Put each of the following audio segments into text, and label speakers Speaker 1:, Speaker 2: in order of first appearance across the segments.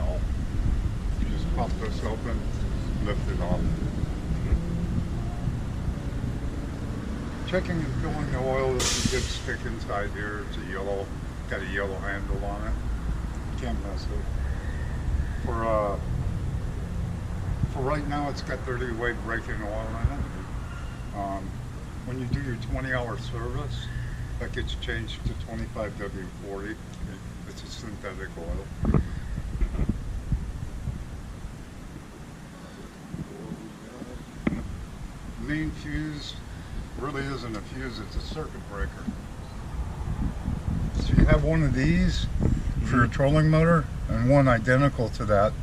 Speaker 1: valve. You just pop this open, lift it off. Checking and filling the oil. There's a good stick inside here. It's a yellow, got a yellow handle on it. Can't mess it. For right now, it's got 30 weight braking oil in it. When you do your 20-hour service, that gets changed to 25W40. It's a synthetic oil. Main fuse really isn't a fuse, it's a circuit breaker. So you have one of these for your trolling motor and one identical to that.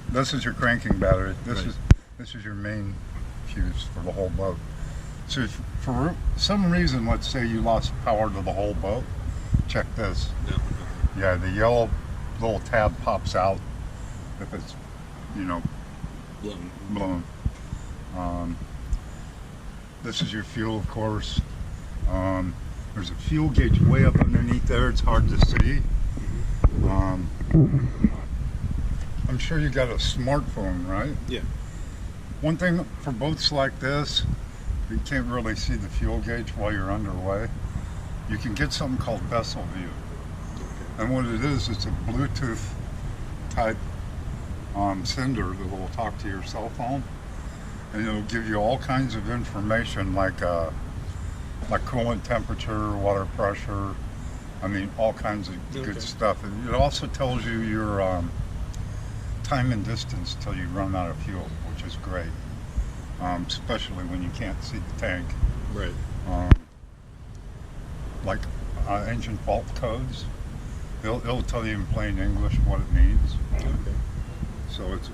Speaker 1: This is your cranking battery. This is your main fuse for the whole boat. So if for some reason, let's say you lost power to the whole boat, check this. Yeah, the yellow little tab pops out if it's, blown. This is your fuel, of course. There's a fuel gauge way up underneath there. It's hard to see. I'm sure you got a smartphone, right?
Speaker 2: Yeah.
Speaker 1: One thing for boats like this, you can't really see the fuel gauge while you're underway. You can get something called vessel view. And what it is, it's a Bluetooth type sender that will talk to your cell phone. And it'll give you all kinds of information like coolant temperature, water pressure, all kinds of good stuff. And it also tells you your time and distance till you run out of fuel, which is great, especially when you can't see the tank.
Speaker 2: Right.
Speaker 1: Engine fault codes, it'll tell you in plain English what it means.
Speaker 2: Okay.
Speaker 1: So it's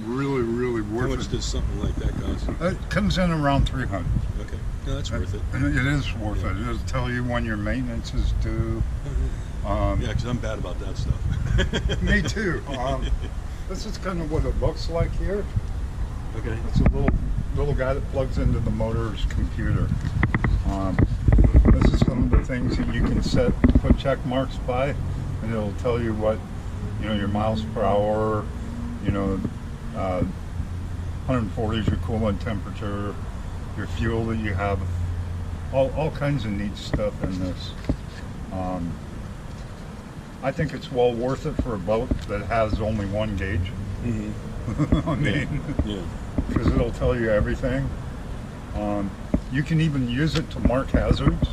Speaker 1: really, really worth it.
Speaker 2: How much does something like that cost?
Speaker 1: It comes in around 300.
Speaker 2: Okay. No, that's worth it.
Speaker 1: It is worth it. It'll tell you when your maintenance is due.
Speaker 2: Yeah, because I'm bad about that stuff.
Speaker 1: Me too. This is kind of what it looks like here.
Speaker 2: Okay.
Speaker 1: It's a little guy that plugs into the motor's computer. This is some of the things that you can put check marks by, and it'll tell you what, your miles per hour, 140 is your coolant temperature, your fuel that you have, all kinds of neat stuff in this. I think it's well worth it for a boat that has only one gauge. Because it'll tell you everything. You can even use it to mark hazards.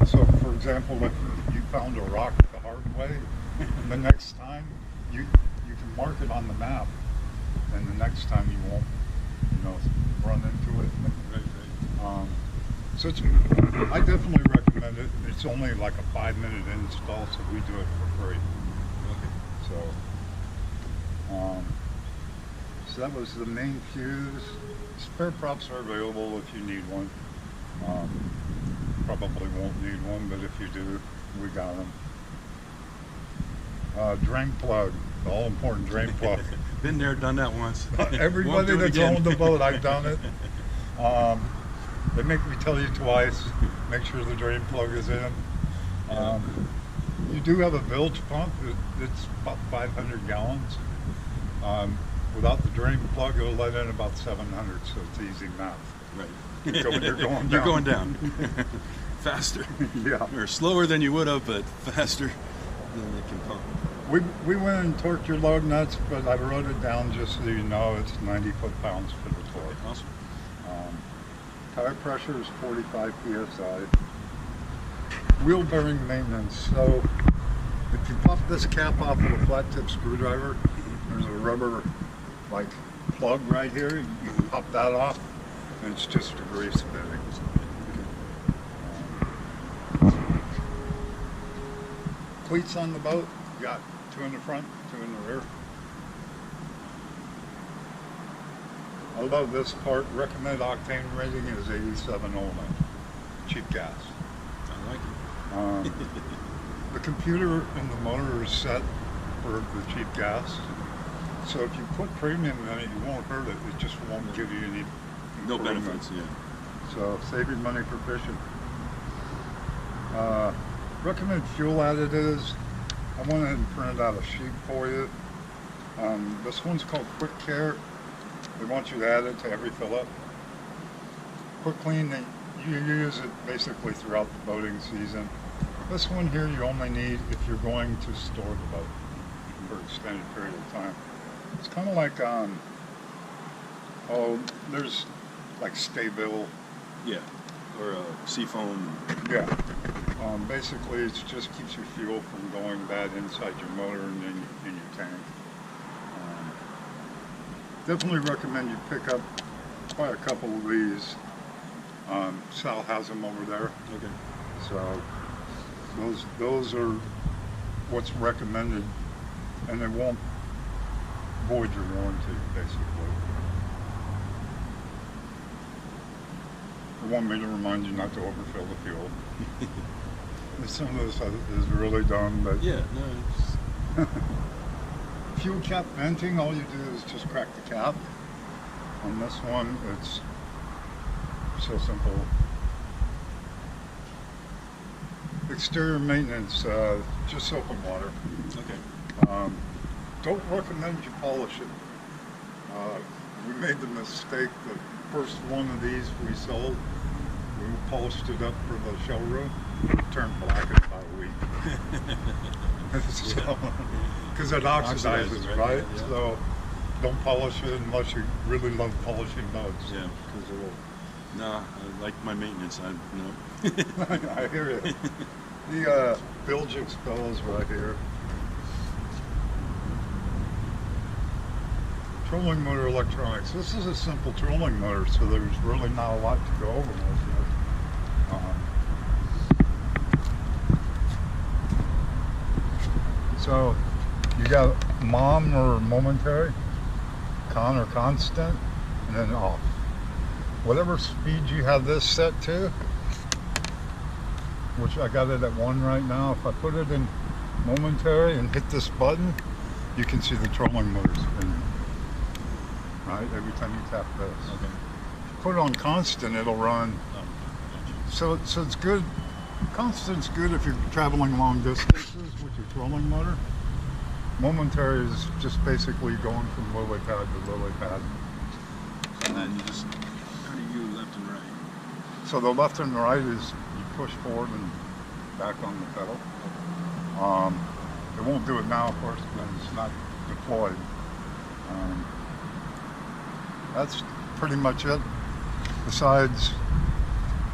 Speaker 1: So, for example, if you found a rock the hard way, the next time you can mark it on the map, and the next time you won't, run into it. So I definitely recommend it. It's only like a 5-minute install, so we do it for free. Okay. So that was the main fuse. Spare props are available if you need one. Probably won't need one, but if you do, we got them. Drain plug, the all important drain plug.
Speaker 2: Been there, done that once.
Speaker 1: Everybody that's owned the boat, I've done it. They make me tell you twice, make sure the drain plug is in. You do have a bilge pump, it's about 500 gallons. Without the drain plug, it'll let in about 700, so it's easy math.
Speaker 2: Right.
Speaker 1: You're going down.
Speaker 2: You're going down. Faster.
Speaker 1: Yeah.
Speaker 2: Or slower than you would have, but faster than it can pump.
Speaker 1: We went and torqued your lug nuts, but I wrote it down just so you know it's 90 foot-pounds for the torque.
Speaker 2: Awesome.
Speaker 1: Tire pressure is 45 psi. Wheel bearing maintenance. So if you pop this cap off with a flat tip screwdriver, there's a rubber plug right here. You can pop that off, and it's just a grease fitting. Cleats on the boat. You got 2 in the front, 2 in the rear. I love this part. Recommended octane rating is 87 only. Cheap gas.
Speaker 2: I like it.
Speaker 1: The computer in the motor is set for the cheap gas. So if you put premium in it, you won't hurt it. It just won't give you any
Speaker 2: No benefits, yeah.
Speaker 1: So save your money for fishing. Recommended fuel additives. I went ahead and printed out a sheet for you. This one's called Quick Care. They want you to add it to every fill-up. Quick Clean, you use it basically throughout the boating season. This one here you only need if you're going to store the boat for an extended period of time. It's kind of like, there's like Stay-Bill.
Speaker 2: Yeah. Or seafoam.
Speaker 1: Yeah. Basically, it just keeps your fuel from going bad inside your motor and in your tank. Definitely recommend you pick up quite a couple of these. Sal has them over there.
Speaker 2: Okay.
Speaker 1: So those are what's recommended, and they won't void your warranty, basically. They want me to remind you not to overfill the fuel. Some of this is really dumb, but
Speaker 2: Yeah, no, it's,
Speaker 1: fuel cap venting, all you do is just crack the cap. On this one, it's so simple. Exterior maintenance, just soap and water.
Speaker 2: okay.
Speaker 1: Don't recommend you polish it. We made the mistake, the first one of these we sold, we polished it up for the showroom. It turned black in about a week. Because it oxidizes, right?
Speaker 2: Yeah.
Speaker 1: So don't polish it unless you really love polishing boats.
Speaker 2: Yeah, because it will. No, I like my maintenance. No.
Speaker 1: I hear you. The bilge expels right here. Trolling motor electronics. This is a simple trolling motor, so there's really not a lot to go over with it. So you got mom or momentary, con or constant, and then off. Whatever speed you have this set to, which I got it at 1 right now. If I put it in momentary and hit this button, you can see the trolling motor spinning. Right, every time you tap this.
Speaker 2: Okay.
Speaker 1: If you put it on constant, it'll run. So it's good. Constant's good if you're traveling long distances with your trolling motor. Momentary is just basically going from lily pad to lily pad.
Speaker 2: And then you just, how do you left and right?
Speaker 1: So the left and right is you push forward and back on the pedal. It won't do it now, of course, because it's not deployed. That's pretty much it. Besides,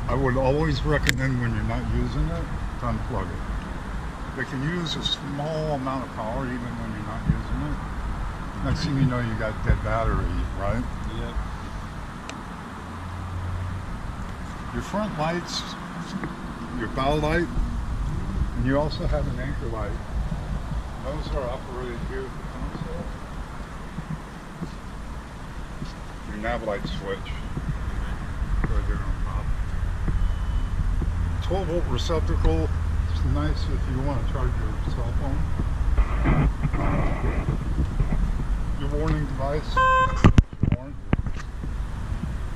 Speaker 1: I would always recommend when you're not using it to unplug it. They can use a small amount of power even when you're not using it. Next thing you know, you got dead battery, right?
Speaker 2: Yep.
Speaker 1: Your front lights, your bow light, and you also have an anchor light. Those are operated here at the console. Your nav light switch, right there on top. 12-volt receptacle. It's nice if you want to charge your cell phone. Your warning device. Your warning.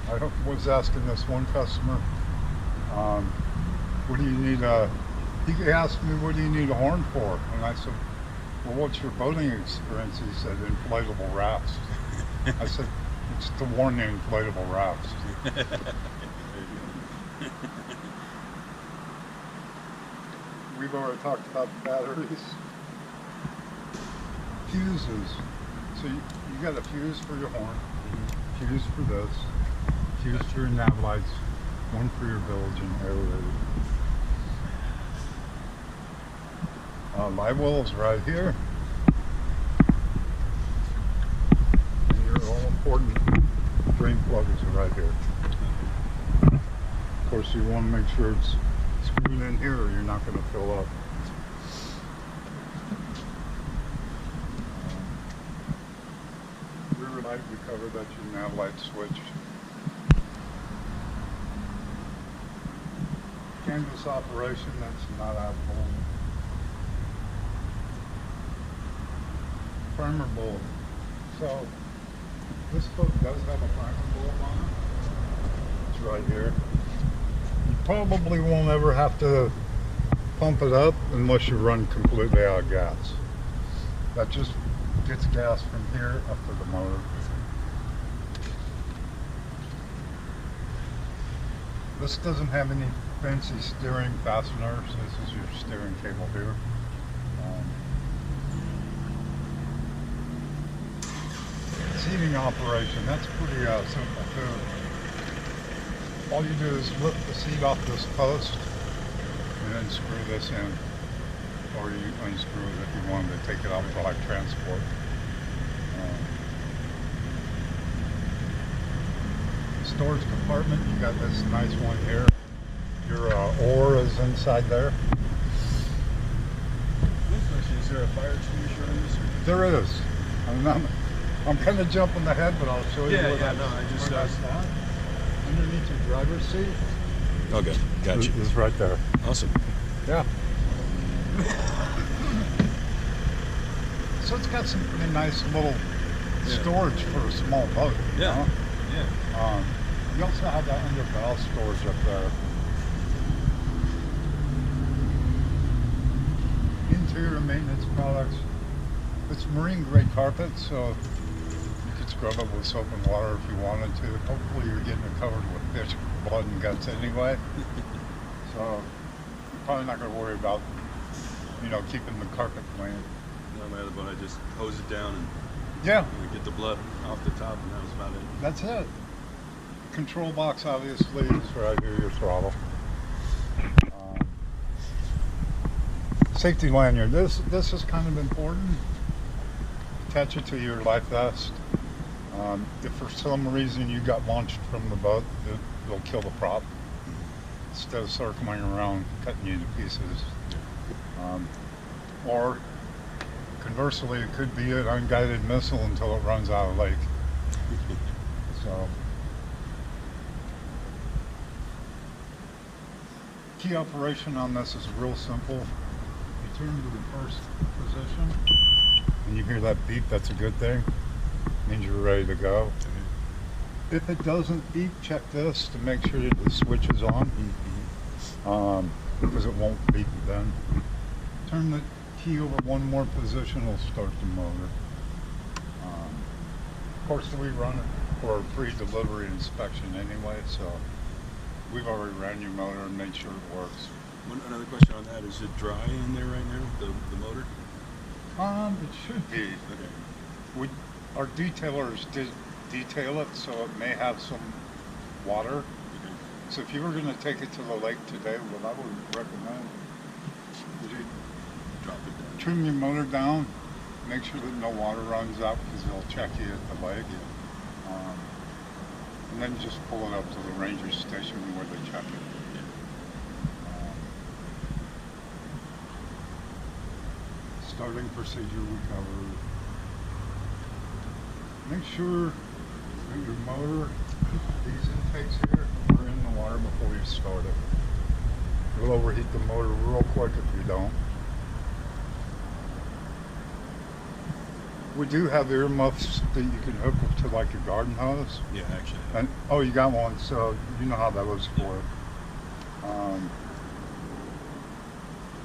Speaker 1: I was asking this one customer, what do you need he asked me, what do you need a horn for? And I said, well, what's your boating experience? He said, inflatable rafts. I said, it's to warn the inflatable rafts. We've already talked about the batteries. Fuses. So you got a fuse for your horn, fuse for this, fuse for your nav lights, one for your bilge and aerator. Live well is right here. And your all-important drain plug is right here. Of course, you want to make sure it's screwed in here or you're not going to fill up. Rear light, we covered, that's your nav light switch. Canvas operation, that's not applicable. Primer bulb. So this boat does have a primer bulb on it. It's right here. You probably won't ever have to pump it up unless you run completely out of gas. That just gets gas from here up to the motor. This doesn't have any fancy steering fasteners. This is your steering cable here. Seating operation, that's pretty simple too. All you do is lift the seat off this post and then screw this in, or you unscrew it if you wanted to take it out for like transport. Storage compartment, you got this nice one here. Your oar is inside there.
Speaker 2: Is there a fire extinguisher on this?
Speaker 1: There is. I'm kind of jumping ahead, but I'll show you. That's at. Underneath your driver's seat.
Speaker 2: Okay, gotcha.
Speaker 1: It's right there.
Speaker 2: Awesome.
Speaker 1: Yeah. So it's got some pretty nice little storage for a small boat.
Speaker 2: Yeah.
Speaker 1: Huh?
Speaker 2: Yeah.
Speaker 1: You also have that under bow storage up there. Interior maintenance products. It's marine grade carpet, so you could scrub it with soap and water if you wanted to. Hopefully you're getting it covered with fish blood and guts anyway. So you're probably not going to worry about, keeping the carpet clean.
Speaker 2: No matter what, I just hose it down and get the blood off the top, and that was about it.
Speaker 1: That's it. Control box obviously is right here, your throttle. Safety lanyard. This is kind of important. Attach it to your life vest. If for some reason you got launched from the boat, it'll kill the prop instead of circling around cutting you to pieces. Or conversely, it could be an unguided missile until it runs out of lake. So, key operation on this is real simple. You turn to the first position, and you hear that beep. That's a good thing. Means you're ready to go. If it doesn't beep, check this to make sure that the switch is on, because it won't beep then. Turn the key over one more position, it'll start the motor. Of course, we run it for a pre-delivery inspection anyway, so we've already ran your motor and made sure it works.
Speaker 2: Another question on that, is it dry in there right now, the motor?
Speaker 1: It should be.
Speaker 2: Okay.
Speaker 1: Our detailers did detail it, so it may have some water.
Speaker 2: Okay.
Speaker 1: So if you were going to take it to the lake today, what I would recommend is you
Speaker 2: Drop it down.
Speaker 1: trim your motor down, make sure that no water runs out because they'll check you at the lake. And then just pull it up to the ranger station where they check it. Starting procedure we covered. Make sure that your motor, these intakes here, are in the water before you start it. You'll overheat the motor real quick if you don't. We do have earmuffs that you can hook up to like your garden hose.
Speaker 2: Yeah, actually.
Speaker 1: And oh, you got one, so you know how that was for it.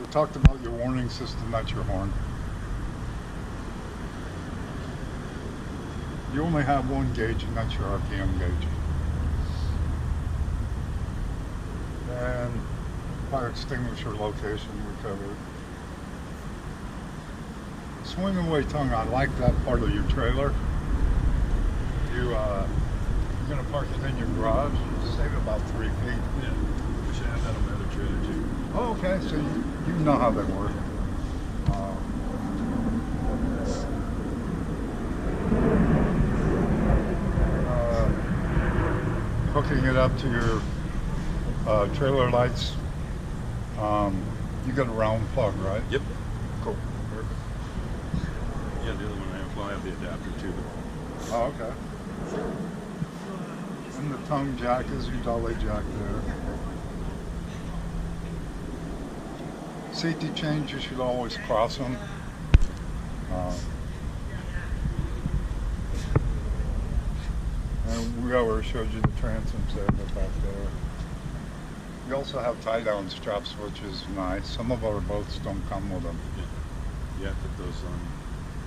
Speaker 1: We talked about your warning system, that's your horn. You only have one gauge, and that's your RPM gauge. And fire extinguisher location we covered. Swing away tongue, I like that part of your trailer. You're going to park it in your garage, save about 3 feet.
Speaker 2: Yeah. Wish I had that on my other trailer too.
Speaker 1: Oh, okay, so you know how they work. Hooking it up to your trailer lights. You got a round plug, right?
Speaker 2: Yep.
Speaker 1: Cool.
Speaker 2: Perfect. Yeah, the other one I have the adapter too.
Speaker 1: Oh, okay. And the tongue jack is your dolly jack there. Safety chains, you should always cross them. And we already showed you the transoms there, they're back there. You also have tie-down straps, which is nice. Some of our boats don't come with them.
Speaker 2: Yeah, I put those on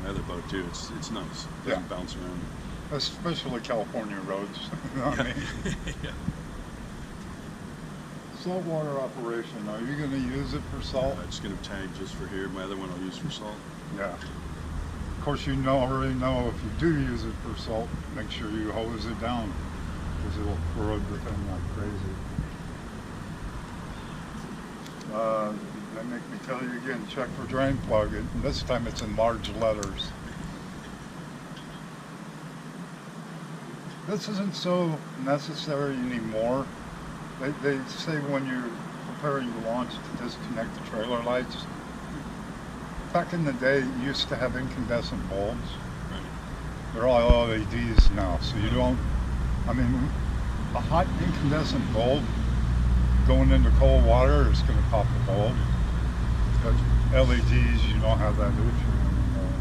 Speaker 2: my other boat too. It's nice. It doesn't bounce around.
Speaker 1: Especially California roads. You know what I mean?
Speaker 2: Yeah.
Speaker 1: Saltwater operation. Are you going to use it for salt?
Speaker 2: It's going to tag just for here. My other one I'll use for salt.
Speaker 1: Yeah. Of course, you already know if you do use it for salt, make sure you hose it down because it will corrode the thing like crazy. They make me tell you again, check for drain plug. And this time it's in large letters. This isn't so necessary anymore. They say when you're preparing to launch to disconnect the trailer lights. Back in the day, you used to have incandescent bulbs.
Speaker 2: Right.
Speaker 1: They're all LEDs now, so you don't, I mean, a hot incandescent bulb going into cold water is going to pop the bulb. But LEDs, you don't have that issue anymore.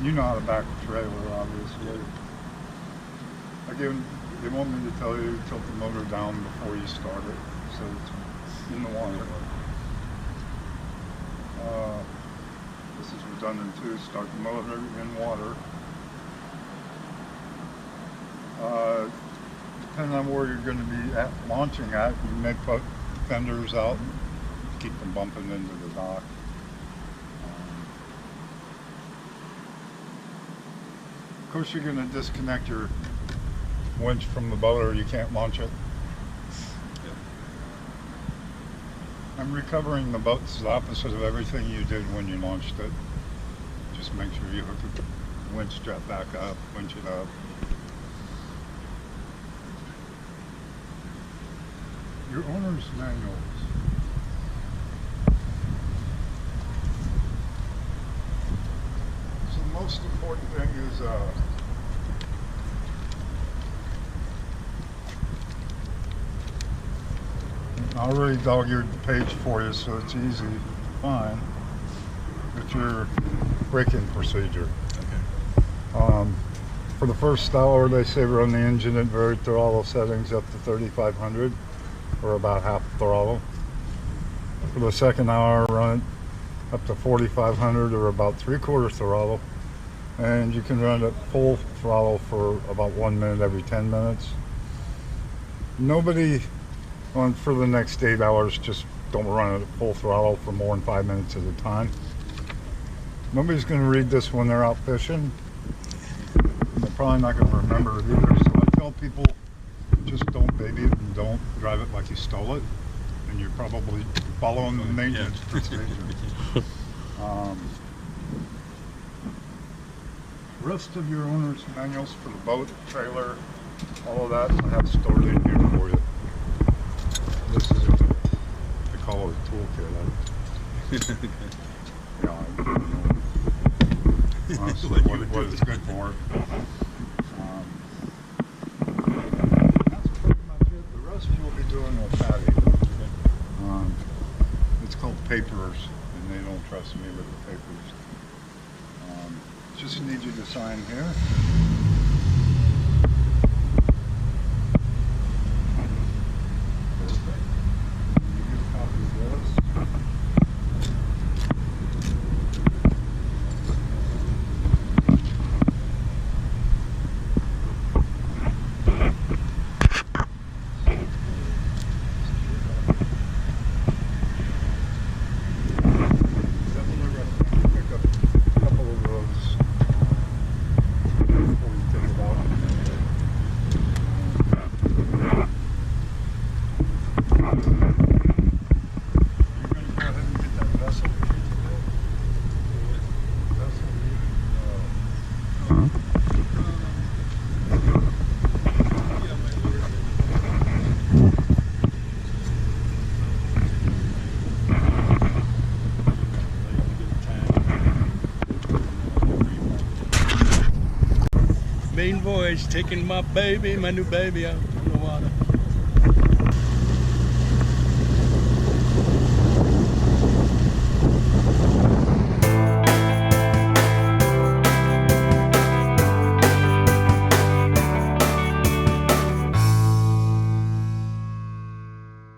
Speaker 1: You know how to back a trailer, obviously. Again, they want me to tell you, tilt the motor down before you start it, so it's in the water. This is redundant too, start the motor in water. Depending on where you're going to be launching at, you may put fenders out and keep them bumping into the dock. Of course, you're going to disconnect your winch from the boat or you can't launch it. And recovering the boat is the opposite of everything you did when you launched it. Just make sure you hook the winch strap back up, winch it up. Your owner's manuals. So the most important thing is I already dog-eared the page for you, so it's easy to find. It's your braking procedure.
Speaker 2: Okay.
Speaker 1: For the first hour, they say run the engine at very throttle settings up to 3,500, or about half throttle. For the second hour, run it up to 4,500, or about 3/4 throttle. And you can run it at full throttle for about 1 minute every 10 minutes. Nobody for the next 8 hours, just don't run it at full throttle for more than 5 minutes at a time. Nobody's going to read this when they're out fishing. They're probably not going to remember it either. So I tell people, just don't baby it and don't drive it like you stole it. And you're probably following the maintenance procedure. Rest of your owner's manuals for the boat, trailer, all of that I have stored in here for you. This is they call it a toolkit. Yeah, I don't know honestly what it's good for. That's pretty much it. The rest you'll be doing with Patty. It's called papers, and they don't trust me with the papers. Just need you to sign here.
Speaker 2: Main voyage, taking my baby, my new baby out on the water.